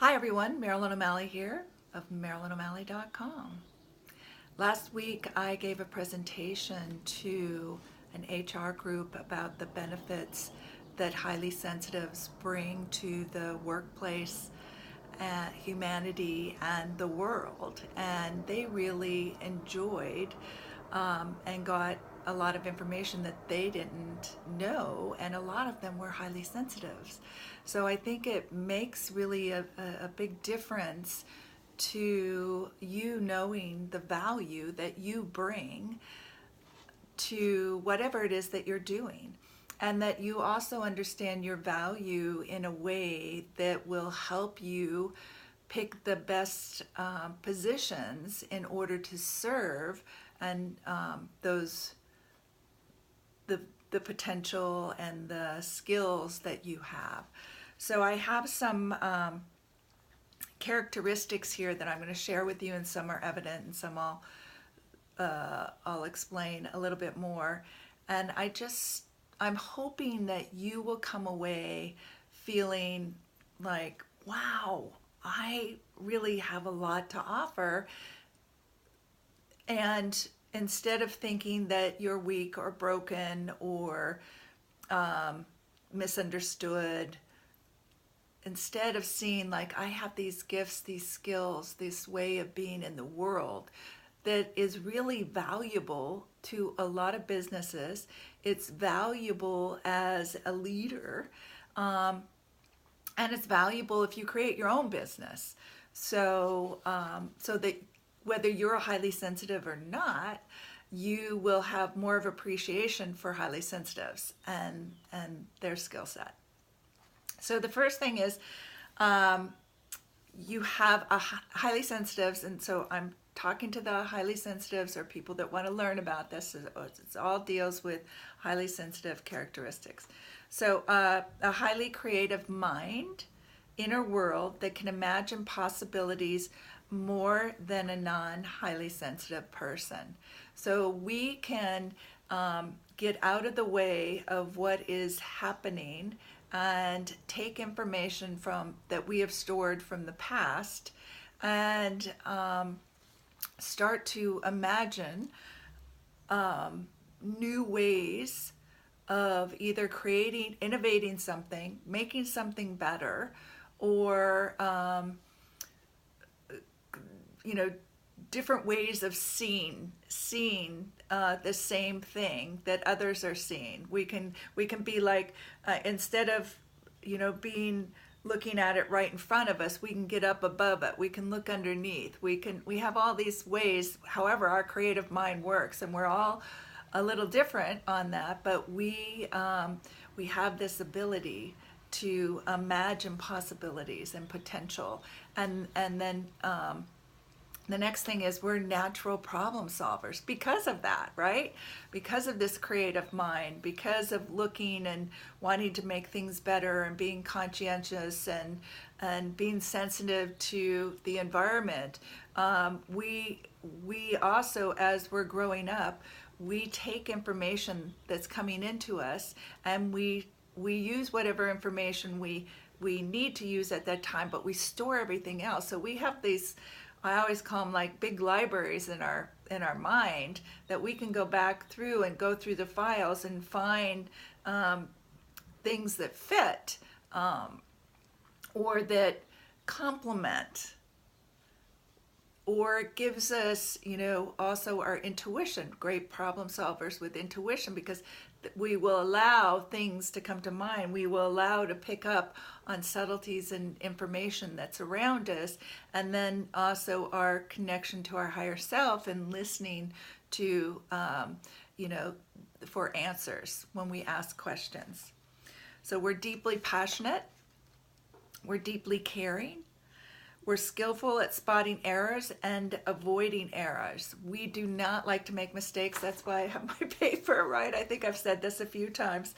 Hi everyone, Marilyn O'Malley here of MarilynO'Malley.com. Last week I gave a presentation to an HR group about the benefits that highly sensitives bring to the workplace, humanity, and the world. And they really enjoyed and got a lot of information that they didn't know, and a lot of them were highly sensitives. So I think it makes really a big difference to you knowing the value that you bring to whatever it is that you're doing, and that you also understand your value in a way that will help you pick the best positions in order to serve and the potential and the skills that you have. So I have some characteristics here that I'm going to share with you, and some are evident and some I'll explain a little bit more. And I'm hoping that you will come away feeling like, wow, I really have a lot to offer. And instead of thinking that you're weak or broken or misunderstood, instead of seeing like I have these gifts, these skills, this way of being in the world that is really valuable to a lot of businesses. It's valuable as a leader, and it's valuable if you create your own business. So that whether you're highly sensitive or not, you will have more of appreciation for highly sensitives and their skill set. So the first thing is you have highly sensitives, and so I'm talking to the highly sensitives or people that want to learn about this. It all deals with highly sensitive characteristics. So a highly creative mind, inner world that can imagine possibilities more than a non-highly sensitive person. So we can get out of the way of what is happening and take information that we have stored from the past and start to imagine new ways of either innovating something, making something better, or different ways of seeing the same thing that others are seeing. We can be like, instead of looking at it right in front of us, we can get up above it. We can look underneath. We have all these ways, however our creative mind works, and we're all a little different on that, but we have this ability to imagine possibilities and potential. And then the next thing is we're natural problem solvers because of that, right? Because of this creative mind, because of looking and wanting to make things better and being conscientious and being sensitive to the environment. We also, as we're growing up, we take information that's coming into us, and we use whatever information we need to use at that time, but we store everything else. So we have these, I always call them like big libraries in our mind, that we can go back through and go through the files and find things that fit or that complement, or it gives us, also our intuition, great problem solvers with intuition, because we will allow things to come to mind. We will allow to pick up on subtleties and information that's around us, and then also our connection to our higher self and listening to, for answers when we ask questions. So we're deeply passionate. We're deeply caring. We're skillful at spotting errors and avoiding errors. We do not like to make mistakes. That's why I have my paper, right? I think I've said this a few times.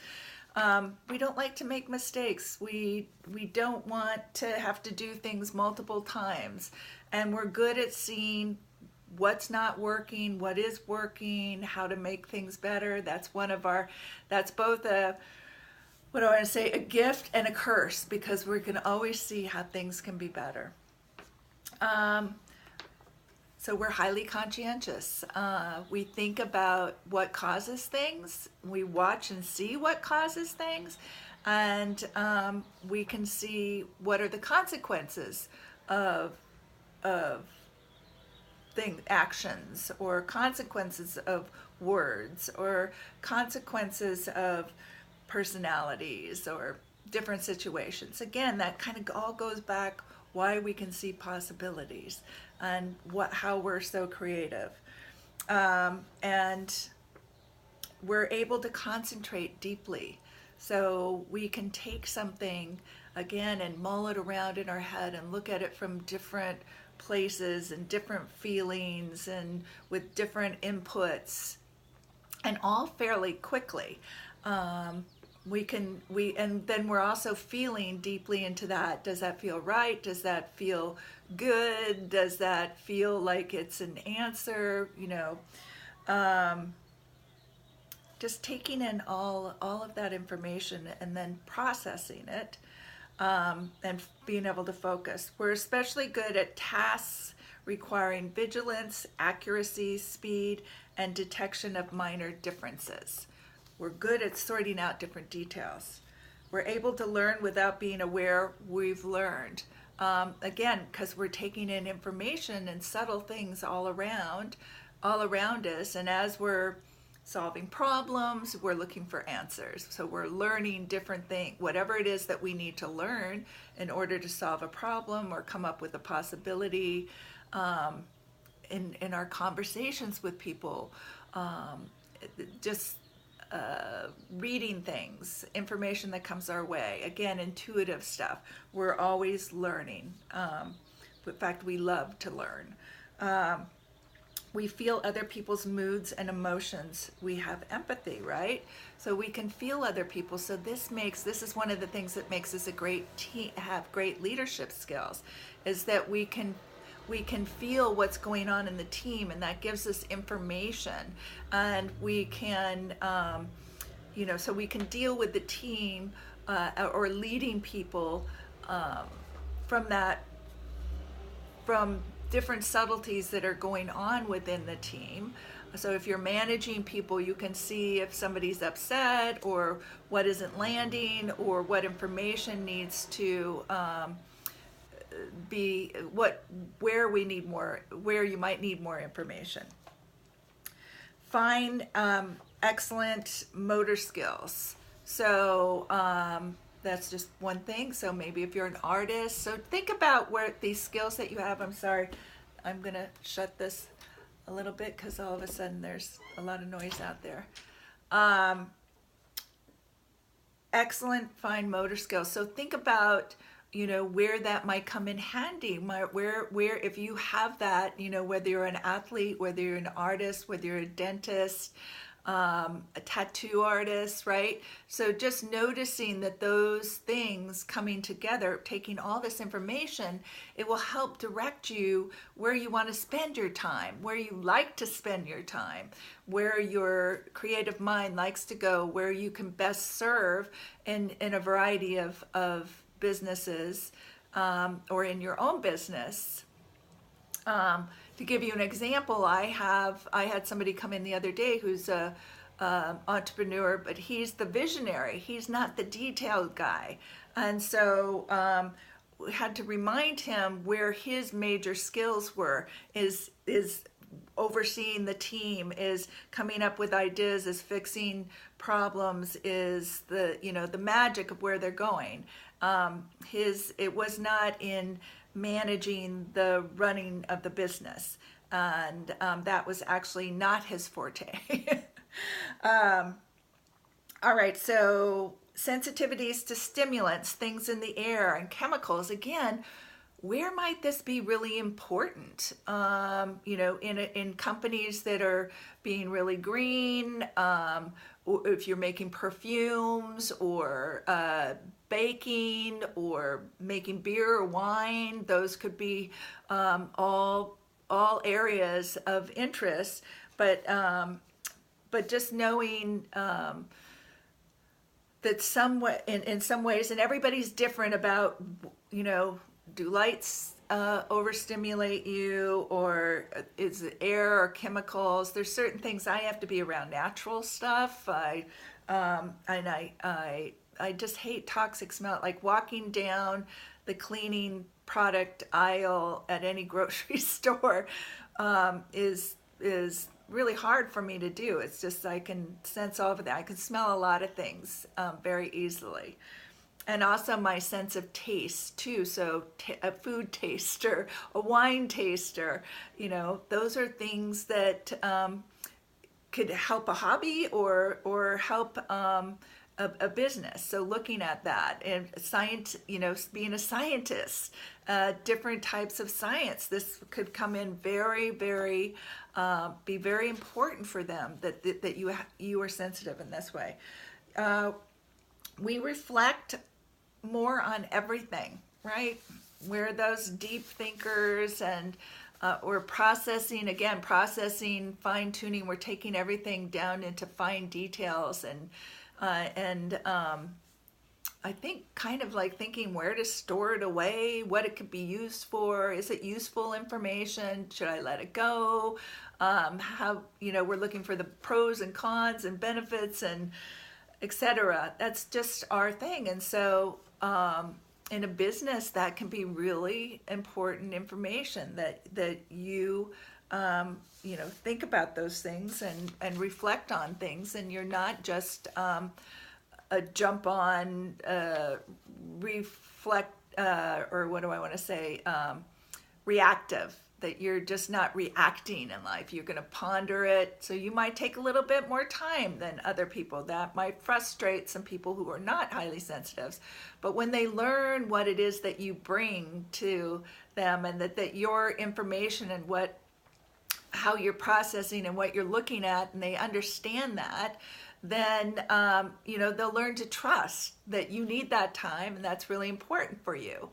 We don't like to make mistakes. We don't want to have to do things multiple times. And we're good at seeing what's not working, what is working, how to make things better. That's both a what do I want to say? A gift and a curse, because we can always see how things can be better. So we're highly conscientious. We think about what causes things. We watch and see what causes things, and we can see what are the consequences of actions, or consequences of words, or consequences of personalities, or different situations. Again, that kind of all goes back why we can see possibilities and how we're so creative. And we're able to concentrate deeply. So we can take something again and mull it around in our head and look at it from different places and different feelings and with different inputs, and all fairly quickly. And then we're also feeling deeply into that. Does that feel right? Does that feel good? Does that feel like it's an answer? Just taking in all of that information and then processing it, and being able to focus. We're especially good at tasks requiring vigilance, accuracy, speed, and detection of minor differences. We're good at sorting out different details. We're able to learn without being aware we've learned. Again, because we're taking in information and subtle things all around us, and as we're solving problems, we're looking for answers. So we're learning different things, whatever it is that we need to learn in order to solve a problem or come up with a possibility. In our conversations with people, just reading things, information that comes our way. Again, intuitive stuff. We're always learning. In fact, we love to learn. We feel other people's moods and emotions. We have empathy, right? So we can feel other people. So this is one of the things that makes us a great team, have great leadership skills, is that we can feel what's going on in the team, and that gives us information, and we can, so we can deal with the team, or leading people, from different subtleties that are going on within the team. So if you're managing people, you can see if somebody's upset, or what isn't landing, or what information needs to where you might need more information. Find excellent motor skills. So that's just one thing. So maybe if you're an artist, so think about where these skills that you have. I'm sorry, I'm gonna shut this a little bit because all of a sudden there's a lot of noise out there. Excellent fine motor skills. So think about where that might come in handy, where if you have that, whether you're an athlete, whether you're an artist, whether you're a dentist, a tattoo artist, right? So just noticing that those things coming together, taking all this information, it will help direct you where you want to spend your time, where you like to spend your time, where your creative mind likes to go, where you can best serve in a variety of businesses, or in your own business. To give you an example, I had somebody come in the other day who's a entrepreneur, but he's the visionary. He's not the detailed guy, and so we had to remind him where his major skills were. Is overseeing the team, is coming up with ideas, is fixing problems, is the magic of where they're going. It was not in managing the running of the business, and that was actually not his forte. All right, so sensitivities to stimulants, things in the air and chemicals. Again, where might this be really important? In companies that are being really green, or if you're making perfumes, or baking, or making beer or wine, those could be all areas of interest. But just knowing that somewhat in some ways, and everybody's different about, do lights overstimulate you, or is it air or chemicals? There's certain things I have to be around natural stuff. I just hate toxic smell. Like walking down the cleaning product aisle at any grocery store is really hard for me to do. It's just I can sense all of that. I can smell a lot of things very easily. And also my sense of taste too. So a food taster, a wine taster, those are things that could help a hobby or help a business. So looking at that and science, being a scientist, different types of science, this could come in very, very, be very important for them that you are sensitive in this way. We reflect more on everything, right? We're those deep thinkers, and we're processing, fine tuning. We're taking everything down into fine details, and I think kind of like thinking where to store it away, what it could be used for. Is it useful information? Should I let it go? How, we're looking for the pros and cons and benefits and etc. That's just our thing. And so in a business, that can be really important information that you think about those things and reflect on things, and you're not just a jump on reflect or what do I want to say, reactive, that you're just not reacting in life. You're going to ponder it. So you might take a little bit more time than other people. That might frustrate some people who are not highly sensitive. But when they learn what it is that you bring to them, and that your information and how you're processing and what you're looking at, and they understand that, then they'll learn to trust that you need that time, and that's really important for you.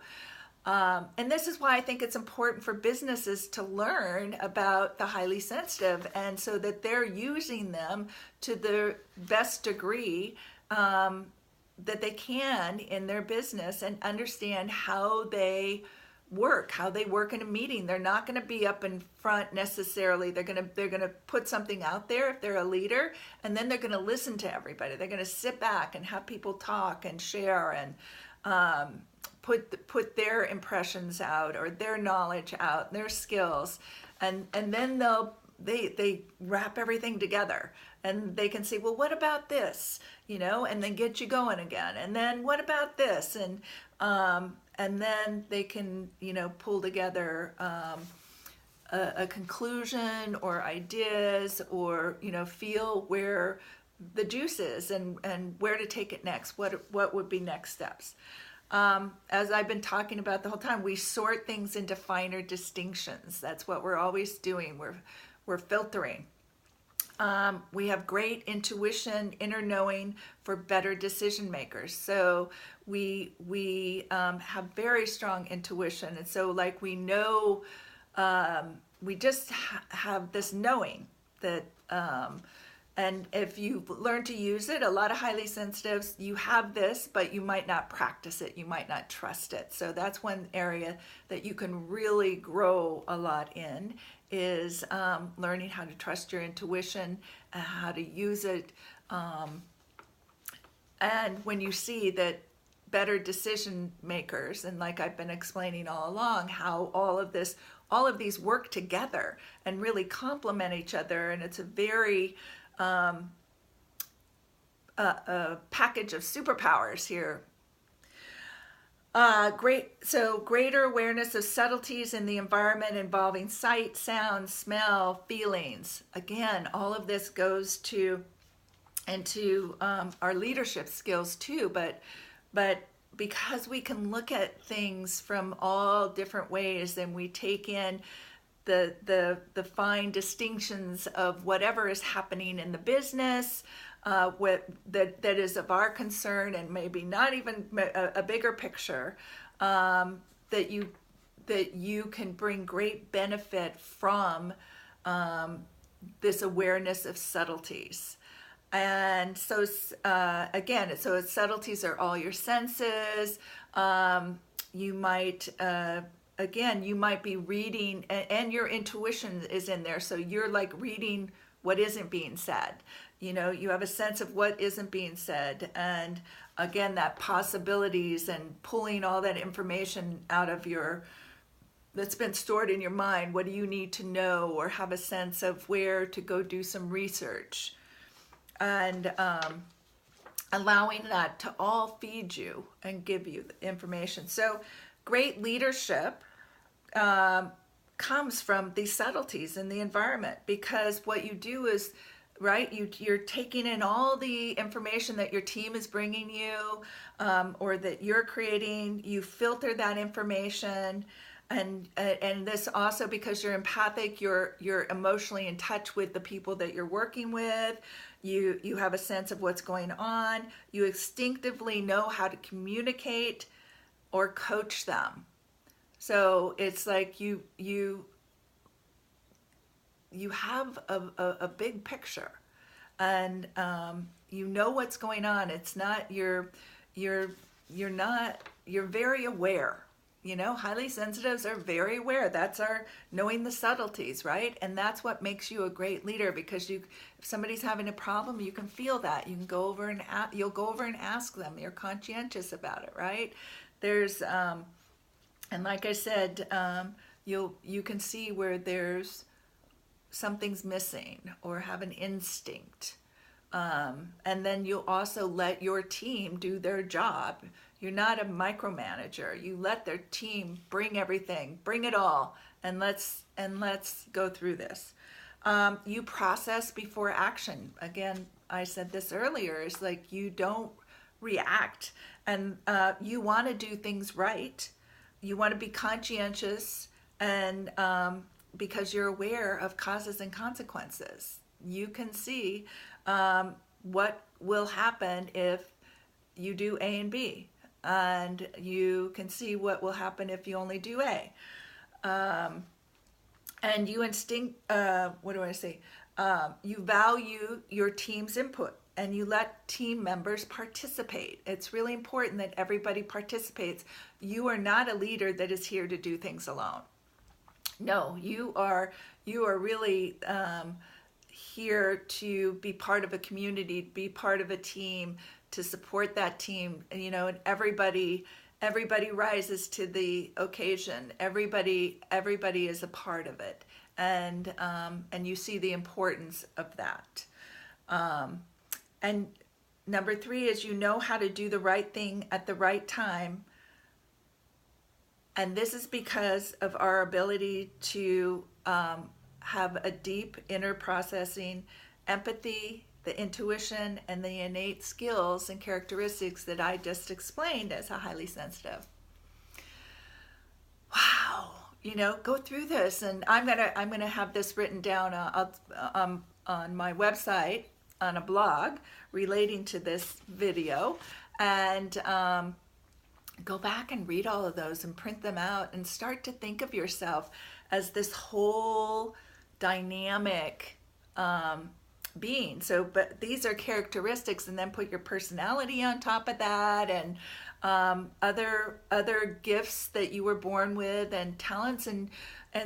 And this is why I think it's important for businesses to learn about the highly sensitive, and so that they're using them to the best degree that they can in their business, and understand how they work in a meeting. They're not going to be up in front necessarily. They're going to put something out there if they're a leader, and then they're going to listen to everybody. They're going to sit back and have people talk and share and put their impressions out, or their knowledge out, their skills, and then they wrap everything together, and they can say, well, what about this, and then get you going again, and then what about this, and then they can pull together a conclusion or ideas, or feel where the juice is, and where to take it next. What would be next steps? As I've been talking about the whole time, we sort things into finer distinctions. That's what we're always doing. We're filtering. We have great intuition, inner knowing for better decision makers. So we have very strong intuition, and so like we know, we just have this knowing that. And if you learn to use it, a lot of highly sensitives, you have this, but you might not practice it. You might not trust it. So that's one area that you can really grow a lot in, is learning how to trust your intuition and how to use it. And when you see that better decision makers, and like I've been explaining all along, how all of these work together and really complement each other, and it's a very a package of superpowers here. Greater awareness of subtleties in the environment involving sight, sound, smell, feelings. Again, all of this goes into our leadership skills too, but because we can look at things from all different ways, and we take in the fine distinctions of whatever is happening in the business, that is of our concern, and maybe not even a bigger picture, that you can bring great benefit from this awareness of subtleties. And so again, so its subtleties are all your senses. You might again, you might be reading, and your intuition is in there, so you're like reading what isn't being said. You know, you have a sense of what isn't being said, and again, that possibilities and pulling all that information out of your that's been stored in your mind. What do you need to know, or have a sense of where to go do some research, and allowing that to all feed you and give you the information. So great leadership comes from these subtleties in the environment, because what you do is, right, you're taking in all the information that your team is bringing you, or that you're creating. You filter that information, and this also, because you're empathic, you're emotionally in touch with the people that you're working with. You have a sense of what's going on. You instinctively know how to communicate or coach them. So it's like you have a big picture, and you know what's going on. It's not you're very aware. You know, highly sensitives are very aware. That's our knowing the subtleties, right? And that's what makes you a great leader, because if somebody's having a problem, you can feel that. You can go over and you'll go over and ask them. You're conscientious about it, right? There's and like I said, you can see where there's something's missing, or have an instinct. And then you'll also let your team do their job. You're not a micromanager. You let their team bring everything, bring it all, and let's go through this. You process before action. Again, I said this earlier, is like you don't react, and you want to do things right. You want to be conscientious, and because you're aware of causes and consequences. You can see what will happen if you do A and B, and you can see what will happen if you only do A. And you you value your team's input, and you let team members participate. It's really important that everybody participates. You are not a leader that is here to do things alone. No, you are really here to be part of a community, be part of a team, to support that team, you know, and everybody rises to the occasion. Everybody is a part of it, and you see the importance of that. And number 3 is you know how to do the right thing at the right time. And this is because of our ability to have a deep inner processing, empathy, the intuition, and the innate skills and characteristics that I just explained as a highly sensitive. Wow, you know, go through this, and I'm gonna have this written down on my website, on a blog relating to this video, and go back and read all of those and print them out, and start to think of yourself as this whole dynamic being. So, but these are characteristics, and then put your personality on top of that, and other gifts that you were born with, and talents, and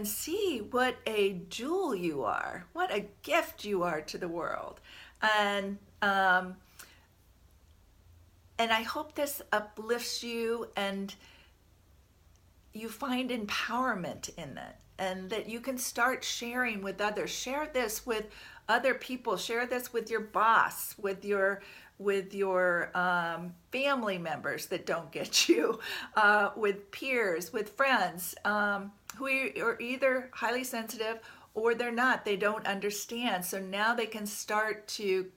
see what a jewel you are, what a gift you are to the world. And I hope this uplifts you, and you find empowerment in it, and that you can start sharing with others. Share this with other people. Share this with your boss, with your family members that don't get you, with peers, with friends who are either highly sensitive or they're not. They don't understand. So now they can start to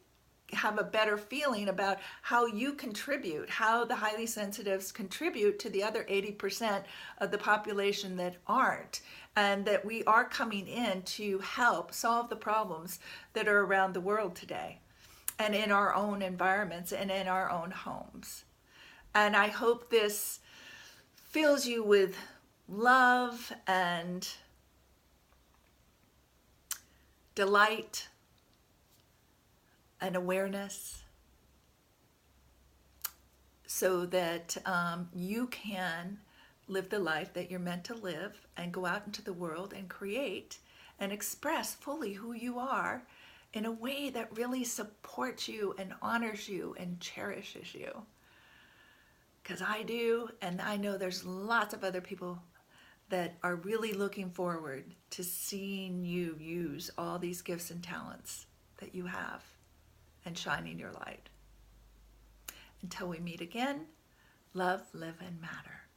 have a better feeling about how you contribute, how the highly sensitives contribute to the other 80% of the population that aren't, and that we are coming in to help solve the problems that are around the world today, and in our own environments and in our own homes. And I hope this fills you with love and delight an awareness, so that you can live the life that you're meant to live and go out into the world and create and express fully who you are in a way that really supports you and honors you and cherishes you. Because I do, and I know there's lots of other people that are really looking forward to seeing you use all these gifts and talents that you have and shining your light. Until we meet again, love, live, and matter.